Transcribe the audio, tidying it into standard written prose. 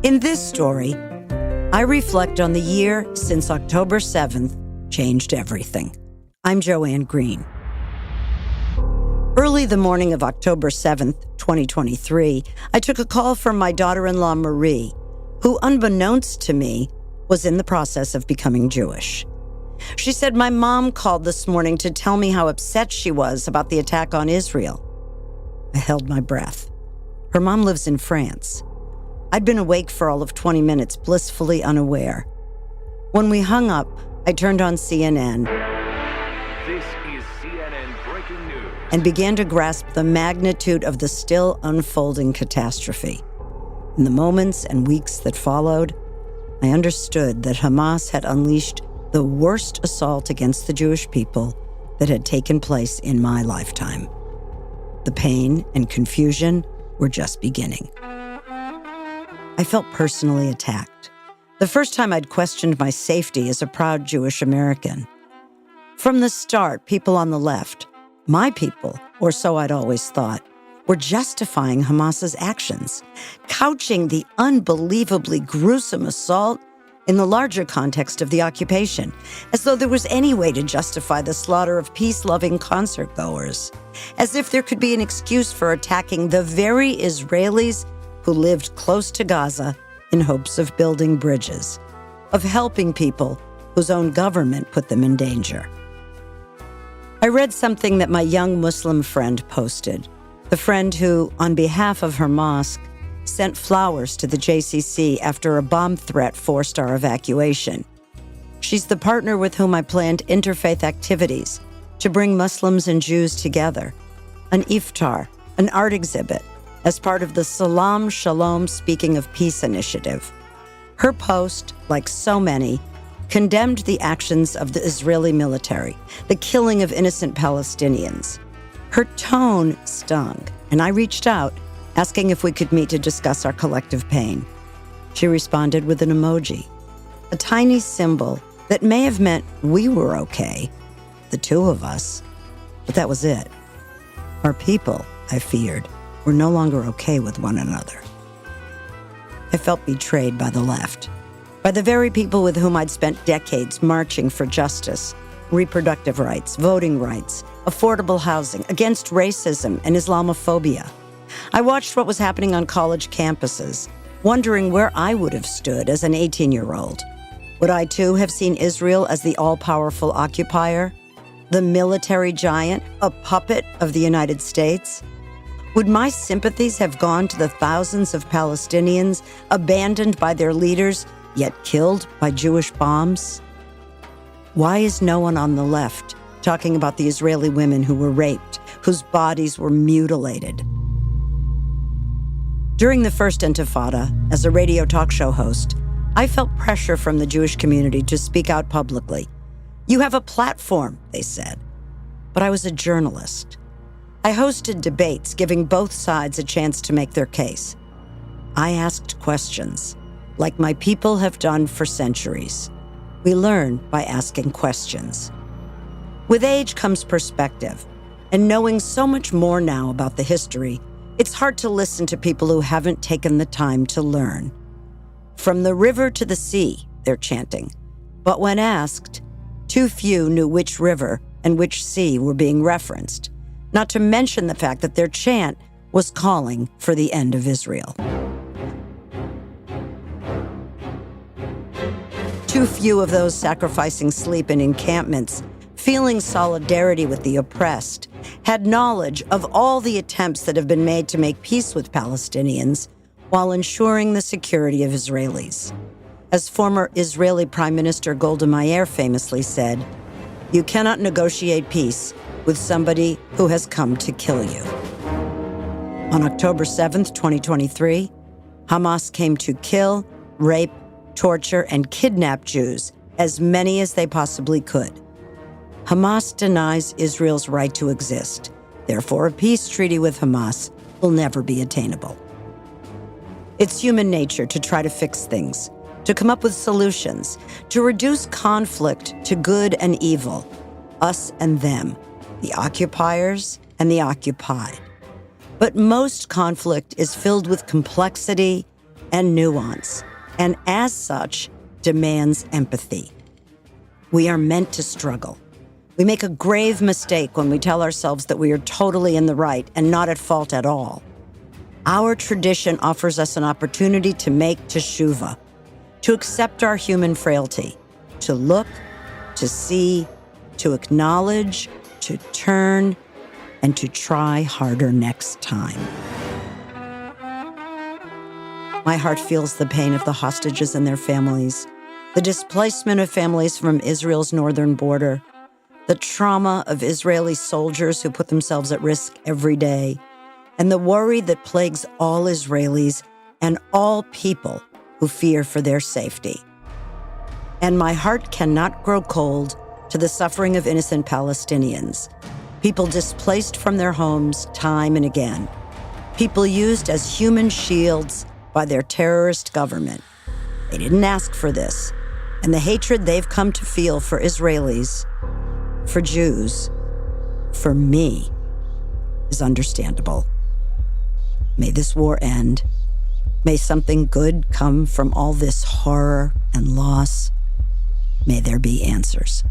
In this story, I reflect on the year since October 7th changed everything. I'm Joanne Green. Early the morning of October 7th, 2023, I took a call from my daughter-in-law Marie, who, unbeknownst to me, was in the process of becoming Jewish. She said, "My mom called this morning to tell me how upset she was about the attack on Israel." I held my breath. Her mom lives in France. I'd been awake for all of 20 minutes, blissfully unaware. When we hung up, I turned on CNN. This is CNN breaking news. And began to grasp the magnitude of the still unfolding catastrophe. In the moments and weeks that followed, I understood that Hamas had unleashed the worst assault against the Jewish people that had taken place in my lifetime. The pain and confusion were just beginning. I felt personally attacked. The first time I'd questioned my safety as a proud Jewish American. From the start, people on the left, my people, or so I'd always thought, were justifying Hamas's actions, couching the unbelievably gruesome assault in the larger context of the occupation, as though there was any way to justify the slaughter of peace-loving concert-goers, as if there could be an excuse for attacking the very Israelis who lived close to Gaza in hopes of building bridges, of helping people whose own government put them in danger. I read something that my young Muslim friend posted, the friend who, on behalf of her mosque, sent flowers to the JCC after a bomb threat forced our evacuation. She's the partner with whom I planned interfaith activities to bring Muslims and Jews together, an iftar, an art exhibit, as part of the Salam Shalom Speaking of Peace initiative. Her post, like so many, condemned the actions of the Israeli military, the killing of innocent Palestinians. Her tone stung, and I reached out, asking if we could meet to discuss our collective pain. She responded with an emoji, a tiny symbol that may have meant we were okay, the two of us, but that was it. Our people, I feared, were no longer okay with one another. I felt betrayed by the left, by the very people with whom I'd spent decades marching for justice, reproductive rights, voting rights, affordable housing, against racism and Islamophobia. I watched what was happening on college campuses, wondering where I would have stood as an 18-year-old. Would I too have seen Israel as the all-powerful occupier, the military giant, a puppet of the United States? Would my sympathies have gone to the thousands of Palestinians abandoned by their leaders, yet killed by Jewish bombs? Why is no one on the left talking about the Israeli women who were raped, whose bodies were mutilated? During the first Intifada, as a radio talk show host, I felt pressure from the Jewish community to speak out publicly. "You have a platform," they said. But I was a journalist. I hosted debates, giving both sides a chance to make their case. I asked questions, like my people have done for centuries. We learn by asking questions. With age comes perspective, and knowing so much more now about the history, it's hard to listen to people who haven't taken the time to learn. From the river to the sea, they're chanting. But when asked, too few knew which river and which sea were being referenced, not to mention the fact that their chant was calling for the end of Israel. Too few of those sacrificing sleep in encampments, feeling solidarity with the oppressed, had knowledge of all the attempts that have been made to make peace with Palestinians while ensuring the security of Israelis. As former Israeli Prime Minister Golda Meir famously said, "You cannot negotiate peace with somebody who has come to kill you." On October 7th, 2023, Hamas came to kill, rape, torture, and kidnap Jews, as many as they possibly could. Hamas denies Israel's right to exist. Therefore, a peace treaty with Hamas will never be attainable. It's human nature to try to fix things, to come up with solutions, to reduce conflict to good and evil, us and them, the occupiers and the occupied. But most conflict is filled with complexity and nuance, and as such, demands empathy. We are meant to struggle. We make a grave mistake when we tell ourselves that we are totally in the right and not at fault at all. Our tradition offers us an opportunity to make teshuvah, to accept our human frailty, to look, to see, to acknowledge, to turn, and to try harder next time. My heart feels the pain of the hostages and their families, the displacement of families from Israel's northern border, the trauma of Israeli soldiers who put themselves at risk every day, and the worry that plagues all Israelis and all people who fear for their safety. And my heart cannot grow cold to the suffering of innocent Palestinians, people displaced from their homes time and again, people used as human shields by their terrorist government. They didn't ask for this, and the hatred they've come to feel for Israelis, for Jews, for me, is understandable. May this war end. May something good come from all this horror and loss. May there be answers.